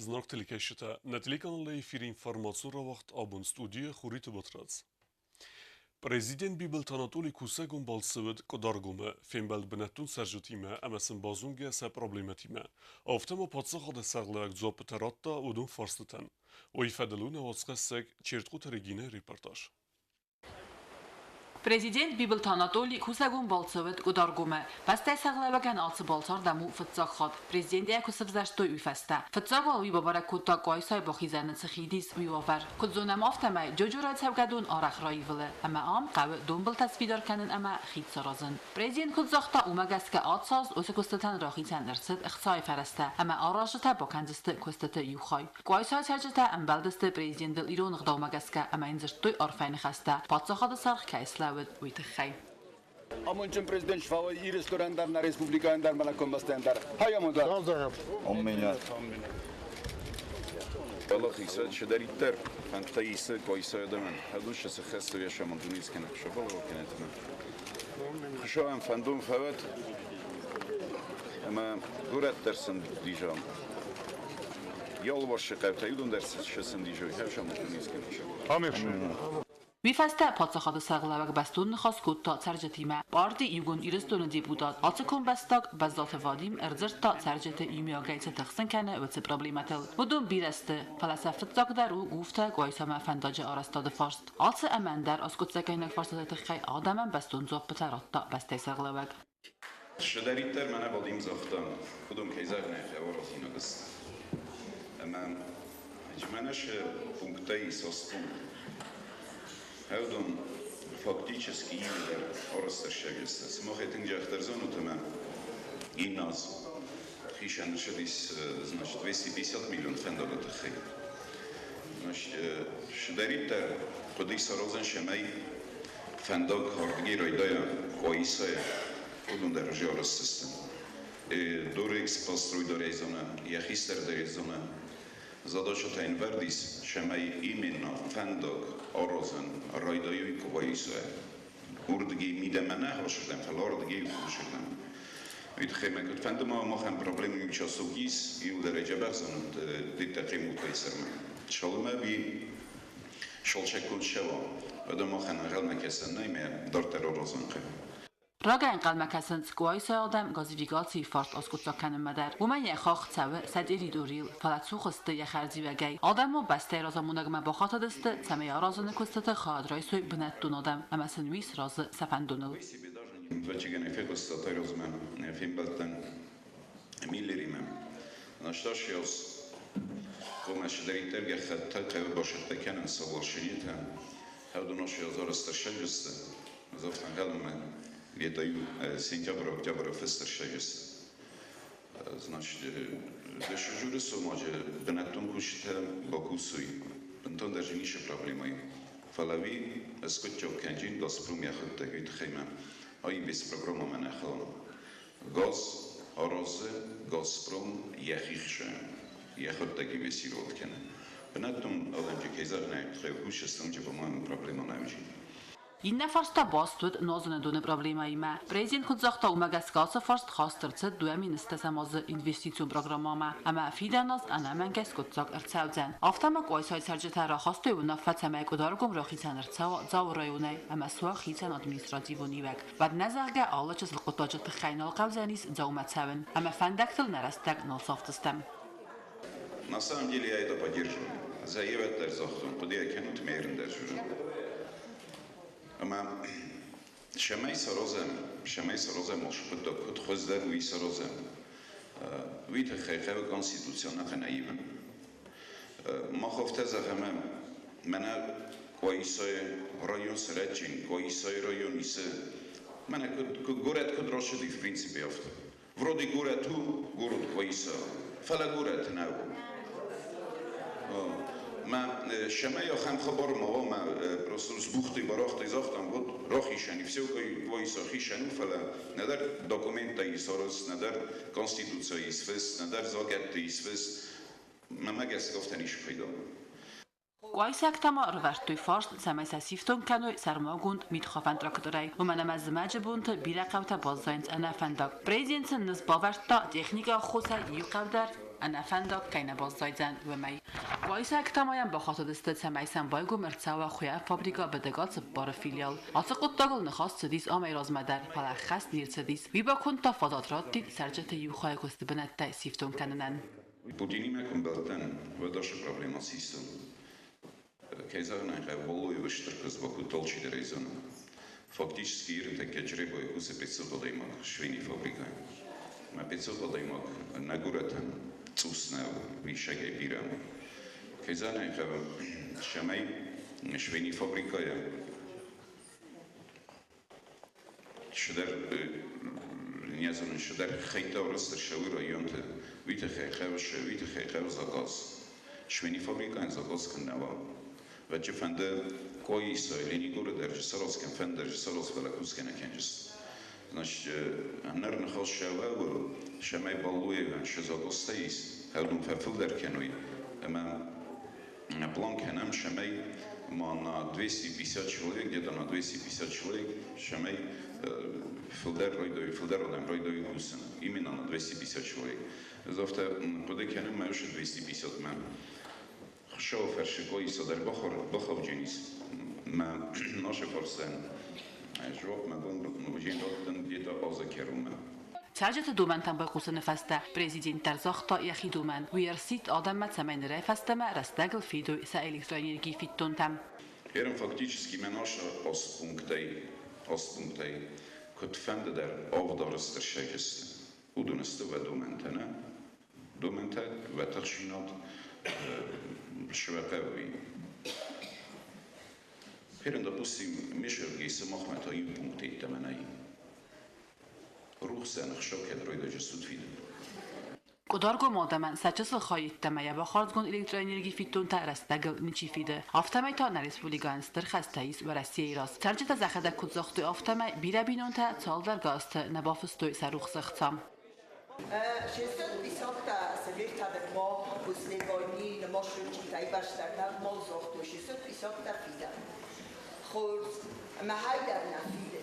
Знак телекешите, на телеканале ефир информацию вақт абон студия хурит батрац. Президент Bibel Anatoli Kusegun balsıvıd kodargume, fembel benettun serjutime, emesin bazunge se problematime. Aftema patsağa da sağlayak zopı teratta udun farslıten. O ifadalune vatsqessek çertqut regine reportaj. Президент Bibel Anatoli Kusegun balsıvıd kodargume. Pastay sağlayakan altı balsar damu fıtzaq xad. Prezident Yakosov zaştoy üfeste. Fıtzaq alvi babara kutta qaysay baxizanın sıxidis uyuvar. Kudzonam aftamay jojurat sevgadun araq rayvılı. Ama am qavi dombal tasvidar kanın ama xid sarazın. Prezident kudzaqta umagaska atsaz osekustatan raxitan irsid ixsay fereste. Ama arajta bakandiste kustata yuxay. Qaysay serjata ambaldiste prezident dil iron qdawmagaska ama inzirtoy arfayn xasta. Patsaxada sarx kaysla ويتخي Amunçun prezident şfağı iyi restoranlar, respublikanlar, malakombastandar. Hay amada. Ammenya. Allah xisat şederitler. Fantayısı koysaydaman. Haduş sıxası yaşamındınız ki şabal o kenetme. Şu an fandum favat. Ama durat dersin diyeceğim. Yol başı qavtayudun dersin şesin diyeceğim. Yaşamındınız ki şabal. Amir. Vifasta patsaxada sağlayak bastun xas kutta serjetime. Parti yugun iristonu deputat atsakon bastak bazdalta vadim erzirta serjete imiyagaysa taxsan kana ve problematel. Budun bireste falasafet zakdaru gufta qaysama fandaja arastada farst. Altı amandar askotsakaynak farsata taxay adaman bastun zoppata ratta bastay sağlayak. Şederitler mana bodim zaxtam. Budun kayzar ne xavarasina qist. Ama jmanash punktay sostun. Hevdum фактически именно оростаршагеста. Смохетин жахтарзону тема иназ хишан шдис, значит, 250 миллион фендолата хей. Значит, шдаритер кодис розен шемей фендок хортги ройдая коисая удун держи оростастан. Дурекс поструй до резона, яхистер до резона. Задача инвердис шемей именно фендок орозен ройдаюй коваисая. Урдги мидемена хошдем, фалордги хошдем. Видхеме кот фендома махам проблеми часугис и удереджа бахзан дитахему кайсерме. Шалме би шолчекул шева. Одамахан галмекесен найме дортер орозен хем. Ragan qalmakasin qaysay adam gazifikasiya fart askutsakan madar. Uman yaxaq tsav sadiri duril falatsuxiste yaxarzi vagay. Adammo bastay razamunagma baxatadiste tsame yarazını kustata khadraysoy bnattun adam amasin vis razı safandunul. Vachigane fekosta tayrozman fimbaltan millerimem. Nastashios komash deriter gakhata qav bashata kanan sawashinitan. Hawdunoshios orastarshagiste. Zoftan galman Летаю сентябрь-октябрь фестершагес. Значит, дешо журису може бенатун кушите бакусуй. Бентон даже ниша проблемой. Фалави скотчо канджин доспрум яхот тагит хейман. Ай без программа манахал. Газ, арозе, Газпром яхихше. Яхот таги месирот кене. Бенатун аланджи кейзар не хейгуш стамджи по-моему проблема навжи. Inna farsta bastud nozune dune problemayma. Prezident kudzaqta umagaskasa farst khastirtsa duamin istasamazı investisiyon programama. Ama fidanaz anaman gaskotzaq irtsavzan. Aftama qaysay serjetara khastoy u nafatsamak udargum raxitan irtsav zavrayunay. Ama suaq xitan administrativunivak. Bad nazarga allachas lqotajat khaynal qavzanis zaumatsavin. Ama fandaktil narastak nosoftistam. На самом деле я это поддерживаю. Заявляют захтун, куда я кинут мерин держу. اما شمای سرازم مشکل دکتر خزده وی سرازم وی تخیقه و کانستیتوسیون خناییم ما خفته زخمه من کویسای رایون سرچین کویسای رایونیسه من گورت کد راشدی в принципе افته вроде گورتو گورد کویسا فلا گورت نو ما شمای خم خبر ما просто сбухты барахты захтам вот рохишани все кой сохишану фала надар документа и сорос надар конституция и свес надар загатты и свес мамагас гофтаниш пайда Qaysaq tama rvartuy farst samasa sifton kanoy sarmagund mitkhafan traktoray و منم از مجبونت بیرقوت بازاینت انا فندق. Prezidentsin nisbavarta texnika xosa yiqavdar Anafanda keine Boszajdzan wemej. Wajsa ktamayan ba خاطر دست سمایسن بایگو مرتساوا خویا فابریکا بدگات بار فیلیال. آتقود داغل نخواست دیس آمی رازمدر پلا خست نیرسدیس. وی با کنتا فادات دید سرجت یوخای کست بنت سیفتون کننن. Պուտինի մեկ ըմբելտեն վդաշը պրոբլեմացիստը կեզարն այն բոլոյ վշտրկыз բակու տոլչի դրեզոնը ֆակտически իրնտե կեջրե բոյկուսը 500 բոդայմակ շվինի ֆաբրիկայ մա 500 բոդայմակ նագուրատան ծուսնա վիշագե բիրամ կեզարն այն շամայ շվինի ֆաբրիկայը շդեր Նիազոնն շդեր խայտորստր շավի ռայոնը վիթը խայխավ զակաս շվինի ֆաբրիկան զակաս կնավա վաճը ֆանդը կոյի սոյլինի գորը դերժիսարոս կեն ֆան դերժիսարոս վելակուս կեն ակենջս նար նխոս շավա որ շամայ բալուի վան շզակոս տեիս հալդում ֆաֆլ դերքենոյ ама план кенам шамай на 250 человек, где-то на 250 человек шамай Филдер родом ройдой гусен, именно на 250 человек. Завтра подекенем мы уже 250 мен. Шофер шикой садар бахав джинис. Мы наши форсен. Жвак мы будем джин где-то азакеруме. سرجت دومن با قوس نفسته پرزیدنت در زاختا یخی دومن ویرسیت آدم مت سمین رای فسته ما رستگل فیدو سا الکترونیکی فیتون تام. Ерем фактически мы наши остпунктай, кот фенде der avdarıstır şekesti. Udunıstı ve domentene, domente ve taşinat şvepevi. Herен допустим Мишель Мохмед один пункт итеменай. روح سنخ شوكة رويدا جسود فيدن. قدرگو مادمن سچس خواهید تمایه با خارجگون الکترونیکی فیتون تا رستگل نچی فیده. آفتمای تا نریسپولیگانستر خستاییس و رسیه ایراز. سرجت زخده کدزاختی آفتمای بیره بینون تا سال در گاست نبافستوی سروخ سختم. شستن بیساختا سویرتا در ما بسلیگانی نماشون چیتایی باشتر در ما زاختو شستن بیساختا فیدن. خورز محای در نفیده.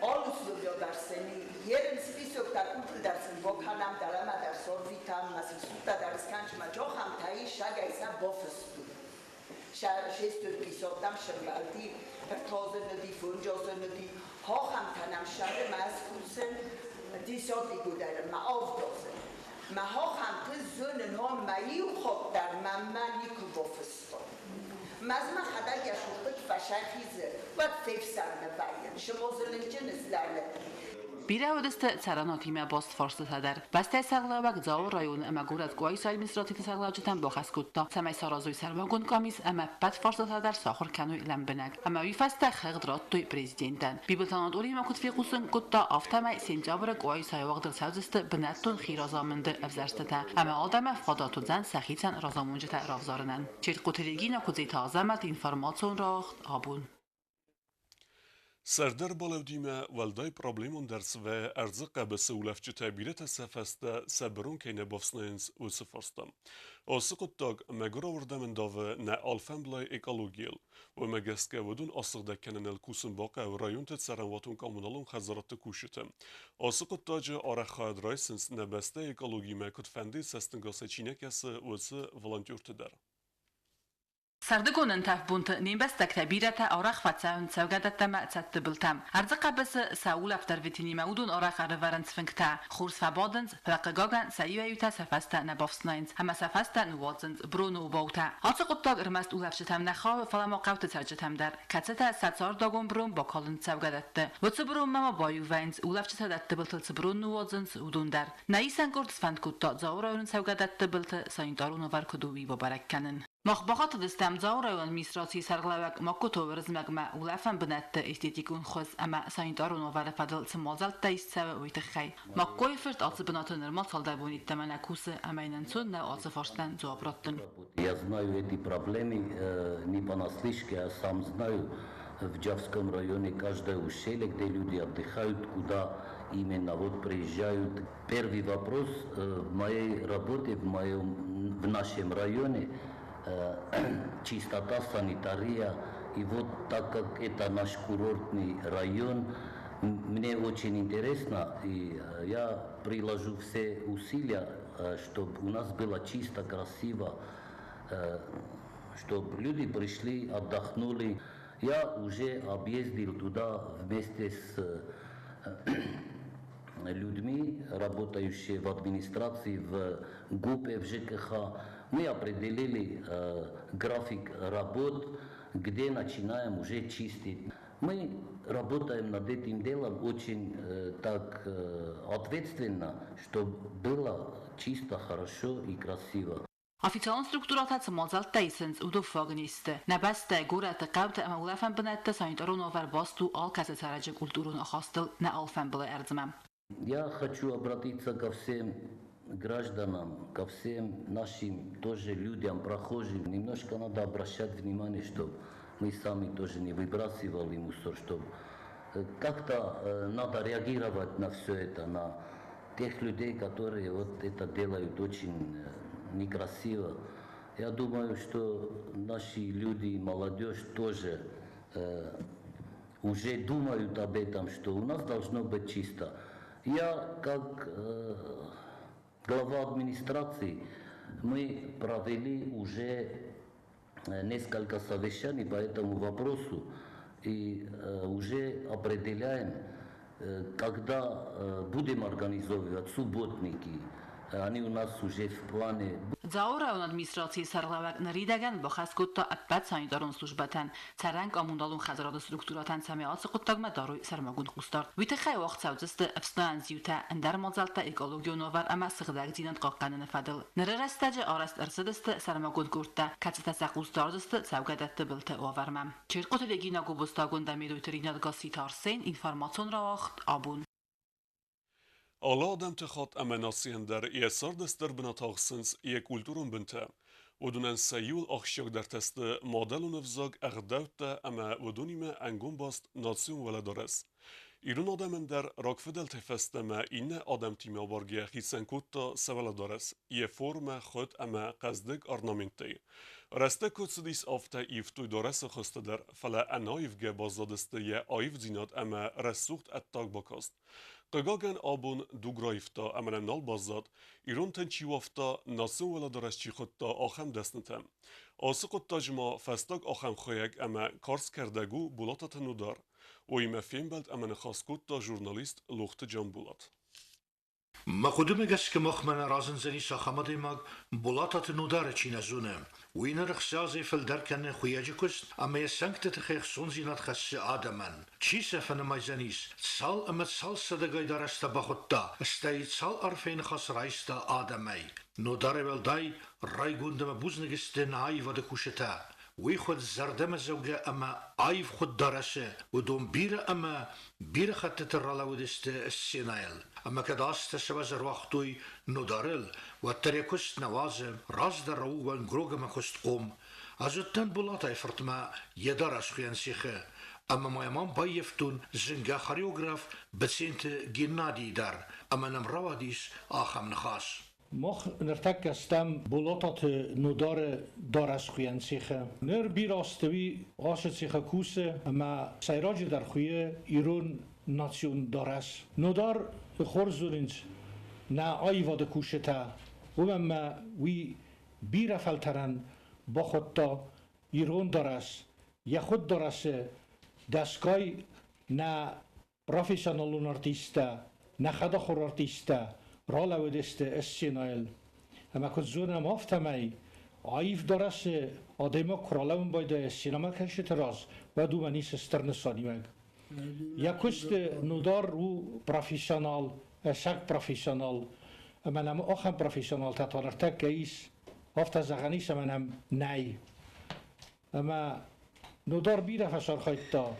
Alüslü dersini, yerin spisok dar utl dersin, vokanam darama der sorvitam, nasıl sutta ders kançma çoğam tayi şagaysa bofestu. Şestür pisoktam şırlaldi, tozunu di, funcozunu di, hoğam tanam şarı maskulsen, disoti guderim, ma avdozen. Ma hoğam kızının hon mayiu xop der mamman yiku bofestu. مزمن خدا گشوده فشخیزه و فیفسر نباید شما زلنجه نزلله بیره و دست سراناتیمه باست فرست تدر بسته سغلاوک زاو رایون اما گورد گوی سایل میسراتی سغلاوچتن با خسکوتا سمی سارازوی سرواگون کامیز اما بد فرست تدر ساخر کنوی لمبنگ اما وی فسته خلق رات توی پریزیدنتن بیبلتانات اولی ما کد فی قوسن کتا آفتمه سنجابر گوی سایواق در سوزست بنتون خیرازامنده افزرسته اما آدم فاداتو زن سخیتن رازامونجه تا رافزارنن چیت قطریگی نکوزی تازمت اینفرماتسون راخت آبون سردر بالودیمه ولدای پرابلیمون درس و ارزقه به سولفچه تعبیرت سفسته سبرون که نبافسنینز و سفرستم. آسقط داگ مگرا ورده من داوه نه آلفن بلای اکالوگیل و مگسکه ودون آسق دکنن الکوسن باقه و رایون تد سرنواتون کامونالون خزارت کوشتم. آسقط داجه آرخاید رایسنس نبسته اکالوگیمه کد فنده سستنگاسه چینه کسه و سه ولانتیور تدر. سردگونن تف بونت نیمبستک تبیرت آرخ فتساون سوگدت تم تت بلتم ارزق بس ساول افتر ویتینی مودون آرخ رورنس فنکتا خورس فبادنز فلقگاگن سایو یوتا سفستا نبافسناینز هم سفستا نوازنز برونو باوتا آتق قطاق ارمست اولفشتم نخوا فلما قوت سرجتم در کتستا ساتسار داگون برون با کالن سوگدت وڅ برون مما بایو وینز اولفشت دت بلت برون نوازنز ودون در نایسن گورد فند کوتا زاورون سوگدت بلت سایندارون ورکدوی با برکنن مخبخات دستم زاورون میسراتی سرغلوک ماکوتو ورزمگ ما اولفن بنت استیتیکون خوز اما سایندارون ور فدل سمازل تایست سو ویتخی ماکوی فرد آت بنات нормал солдабунит тамана кусы амайнанцун на от зафорстан зообраттын. Я знаю эти проблемы не понаслышке, а сам знаю. В Джавском районе каждое ущелье, где люди отдыхают, куда именно вот приезжают. Первый вопрос в моей работе, в нашем районе чистота, санитария. И вот так как это наш курортный район, Мне очень интересно, и я приложу все усилия, чтобы у нас было чисто, красиво, чтобы люди пришли, отдохнули. Я уже объездил туда вместе с людьми, работающими в администрации, в ГУПе, в ЖКХ. Мы определили график работ, где начинаем уже чистить. Мы работаем над этим делом очень так ответственно, чтобы было чисто, хорошо и красиво. Oficialen strukturat samolzal Tysons u dofagniiste. Nebeste gura te qabte ama ulafan benette saint ronover bastu al kase saraje kulturun хостел на алфан было эрзмам. Я хочу обратиться ко всем гражданам, ко всем нашим тоже людям, прохожим. Немножко надо обращать внимание, чтобы мы сами тоже не выбрасывали мусор, чтобы как-то надо реагировать на все это, на тех людей, которые вот это делают очень некрасиво. Я думаю, что наши люди, молодежь тоже уже думают об этом, что у нас должно быть чисто. Я, как глава администрации, мы провели уже несколько совещаний по этому вопросу и уже определяем, когда будем организовывать субботники. Они у нас уже в плане. Zaura administrației sarlavak naridagan ba xaskutta atbat sanitarun slujbatan sarang amundalun xazarad strukturatan samiat sqottagma daruy sarmagun xustart vite xay vaqt sauzist afstan ziuta andar mazalta ekologionovar ama sığdag dinat qaqqanını fadil nerarastaje arast arsadist sarmagun kurta katsita saqustardist savgadatda bilte ovarmam çirqotelegina gobustagun damidoytrinat gasitarsen informatsion rawaxt abun Alla adam تخات امناسیان در ایسار دستر بناتاقسنس یک کلتورون بنته ودونن سیول آخشیاک در تست مادل و نفزاق اغداوت اما ودونیم انگون باست ناسیون ولدارس. ایرون آدمن در راکفدل تفست اما این آدم تیمه بارگه خیسن کود تا سولدارس یه فرم خود اما قصدق ارنامنتی. رسته کدسدیس آفته ایفتوی دارس خسته در فلا انایف گه بازدادسته یه آیف زیناد اما رسوخت اتاق باکاست. قگاگن آبون دوگرایفتا امن نال بازداد ایران تنچی وافتا ناسون ولا درشتی خودتا آخم دستنتم. آسقط تاجما فستاق آخم خویگ اما کارس کردگو بولاتا تنودار و ایمه فیم بلد امن خاسکوت تا جورنالیست لوخت جان بولات. مقدمه گست که مخمن رازن زنی ساخمده مگ بولاتات نودار چین زونه و این رخصازی فل درکن خویاجی کست اما یه سنگت تخیخ سونزینات خس آدمان چی سفن مایزنیس سال امت سال صدقای دارست بخوتا استایید سال عرفین خاص رایستا آدمی نودار ولدای رای گوندم بوزنگست نایی وده کشتا وی خود زردم زوجه اما عیف خود دارسه و دوم بیر اما بیر خطت رلاودست السینایل اما کداست سوازر وقتوی ندارل و تریکست نوازم راز در رو و انگروگم خست قوم از اتن بولاتای فرتما یه دارس خیان سیخه اما مایمان بایفتون زنگا خریوگراف بسینت گینادی در اما نمروادیس آخم نخاس مخ نرتک استم بولاتات نودار دارس خوین سیخه نر بیراستوی آشت سیخه کوسه اما سیراج در خویه ایرون ناسیون دارس نودار خورزولنج نا آیواد کوشتا و اما وی بیرفلترن با خودتا ایرون دارس یا خود دارسه دستگای نا پروفیشنالون ارتیستا نا خدا خور ارتیستا رالا ودست السینایل اما که زونه مافتمی عیف درسته آدم کرالاون باید سینما کشت راز و دو منی سستر نسانی مگ یا کست نودار رو پروفیشنال شک پروفیشنال من هم آخم پروفیشنال تطور تک ایس هفته زغنیس من هم نی اما نودار بیره فشار خواهد تا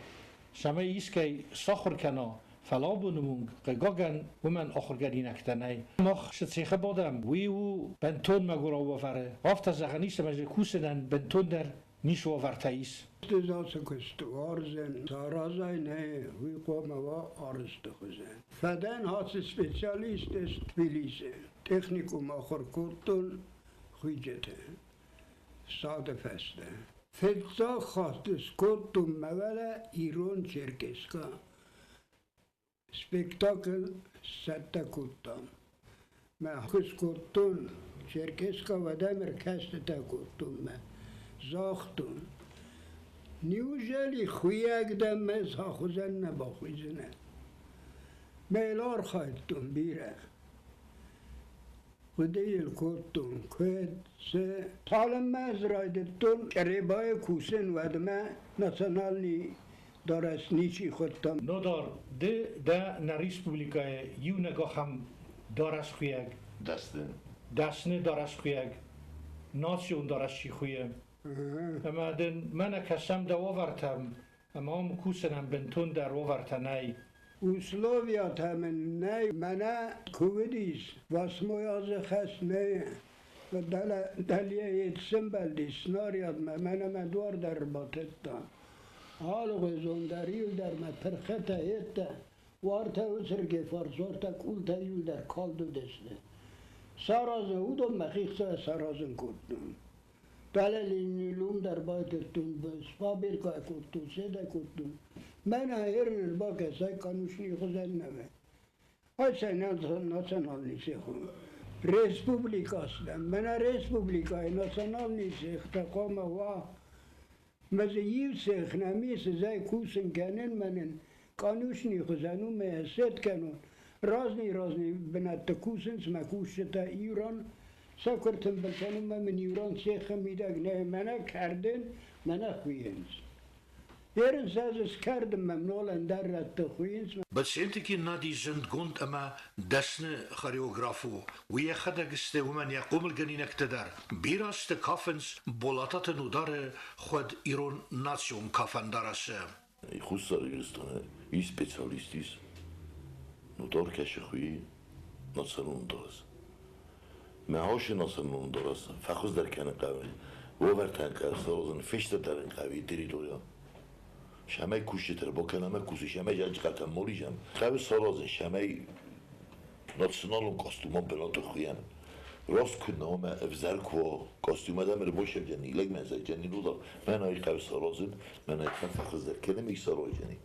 شما ایس که ساخر کنا فلا بونمونگ قگاگن و من آخرگری نکتنی مخ شتسیخه بادم ویو بنتون مگورا وفره هفته زغنیس مجه کوسدن بنتون در نیش وفرتاییس Stezası kustu arzen, sarazay ne, uykomava arızdı kuzen. Feden hası spesyalist est Tbilisi, teknikum ahır kurtun, hüccete, sade feste. Fetsa khastis kurtum mevele İran Çerkeska. سپیکتاکل ستا کردم من خوش کردن چرکسکا و دمر کستا کردم من زاختم نیوژلی خویگ دم مزها خوزن نبا خوزنه میلار خواهدتم بیره خودیل کردم که سه طالم مز رایدتم قریبای کوسن و دمه ناسنالنی دارست نیچی خودتم نودار ده نه ریسپوبلیکای یو نگاه هم دارست خویگ دستنه دارست خویگ ناسیون دارست چی خویگ اما دن من کسم دو آورتم اما هم کوسنم بنتون در آورتنای اوسلوویا تامن نه منه کوودیس واسمو یاز خست نه و دلیه یتسم بلدی سناریاد منه مدوار در باتتا حال غزون دریل در مپرختا ایتا وارتا وسرگی فرزورتا کولتا یول در کالدو دسته سارازه اودم مخیخسا سارازن کردم دلیلی نیلوم در بایتتون سپا بیرکای کردم سیده کردم من هرن با کسای کانوشنی خوزن نمه های ناسنال نیسی خون ریسپوبلیک هستم من ریسپوبلیکای ناسنال نیسی اختقام و مزه یو سیخ نمیس زی کوسن کنن منن کانوشنی خوزنو محسد کنن رازنی بنات کوسن سمکوشتا ایران سکرتم بلتنم من ایران سیخ میدگ نه منه کردن منه خوینز Eerens als het kerde memnol en daar het te goeien. بسنتكي نادي زند قند أما دسن خريوغرافو ويا خدا قسته ومن يقوم الجنين اقتدار بيراست كافنس بولاتات ندار خود إيرون ناسيون كافن دارس خصوصا يستانه ای سپیشالیستیس ندار کش خویی ناسنون دارس معاش ناسنون دارس فخوز در کنه قوی وورتن کارسازن فشت درن قوی تریتوریا شمای کوشتر با کلمه کوشی شمای جنگ قطع مولیجم خواهی سالازن شمای ناسیونالون کاستومان بلات خویم راست کنم افزار کو کاستوم دم رو باشه جنی لگ منزل جنی نودا من های خواهی سالازن من های فخز در کلمه ای سالای جنی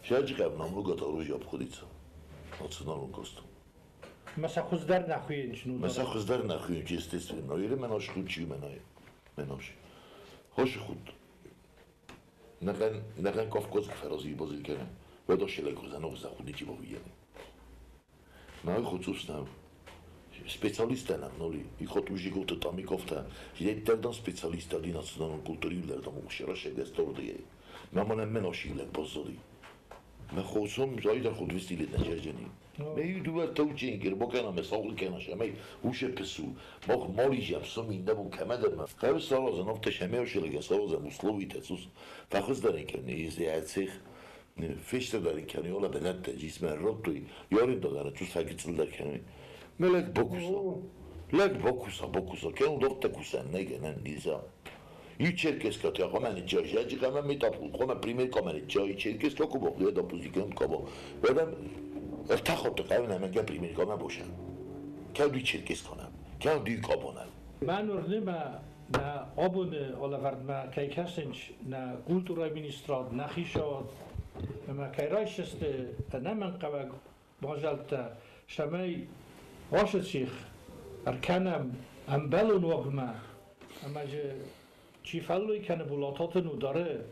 شاید قبل ناملو گاتارو جاب خودیت ناسیونالون کاستوم مثلا خوز در نخوین شنو مثلا خوز در نخوین چی استیست نایره من هاش خود چی من هاش هاش خود نقن کافکوز فرازی بازی کنه و داشته لگوزن و خودی چی باویه من خصوص نم سپیشالیستم نولی ای خود ویژه گفته تامی گفته یه دردان سپیشالیست دی ناسیونال کلتوری لردم و شراش دستور دیگه من مناشی لگ بازدی من خودم جایی در خود وستیلت نجرجنی می دو تو چینگر با کنم مثال کنه شمی هوش پسو ما مالی جم سومینده بون کمدم خب سالازن افت شمی وش لگه سالازن مسلوی تسوس فخوز دارین کنه یه سیخ فشت دارین کنه ولی بلند جسم رد توی یارین دادن تو سعیت در کنه ملک بکوسا که اون دفت کوسن نگه نیزا ای چرکسکا که آقا من جایی که من میتابم خب من پریمیر کامل جایی چرکسکا کو باقی دا پوزیکن کابا بعدم ارتخاب تقریبا نمیگم پریمیر کامل باشم که دوی چرکس کنم که دوی کابونم من ورنما na obune olavarma kai kasench na kultura ministrad na khishad ma kai raishste na man qawag bajalta shamay washchikh arkanam ambalun wagma ama je chifalloy kana bulatatnu dare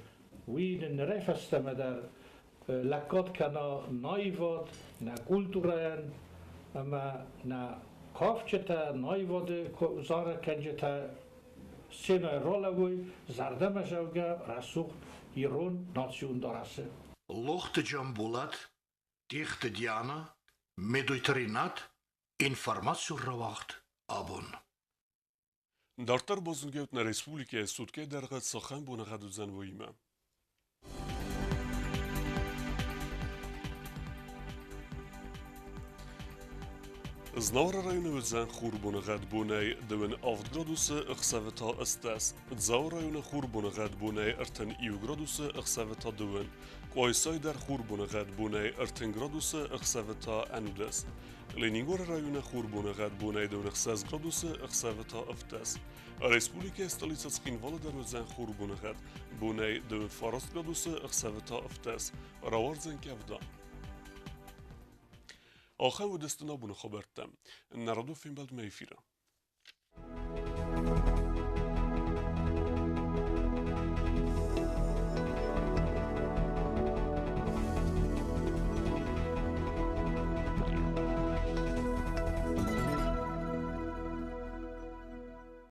win nerefasta madar lakot kana naivod na kulturan ama na kafcheta naivod zara kanjeta سینای رولوی زرده مشوگه رسوخ ایران ناسیون دارسته لخت جنبولت دیخت دیانا مدویترینات انفرماسیون رو وقت آبون دارتر بازنگوت نا ریسپوبلیکه سودکه درغت سخن بونه غدو زنویمه Znara rajone zijn goerbonigheid bonei de 8 gradusse exaveta estes. Zau rajone goerbonigheid bonei 10 gradusse exaveta doen. Koisai der goerbonigheid bonei 10 gradusse exaveta anudes. Leningor rajone goerbonigheid bonei de 6 gradusse exaveta eftes. Respublika stolica Schinwala der zijn goerbonigheid bonei de 4 gradusse exaveta eftes. Rawar zijn kevda. آخر و دستنا بونه خبرتم نردو فیلم بلد میفیره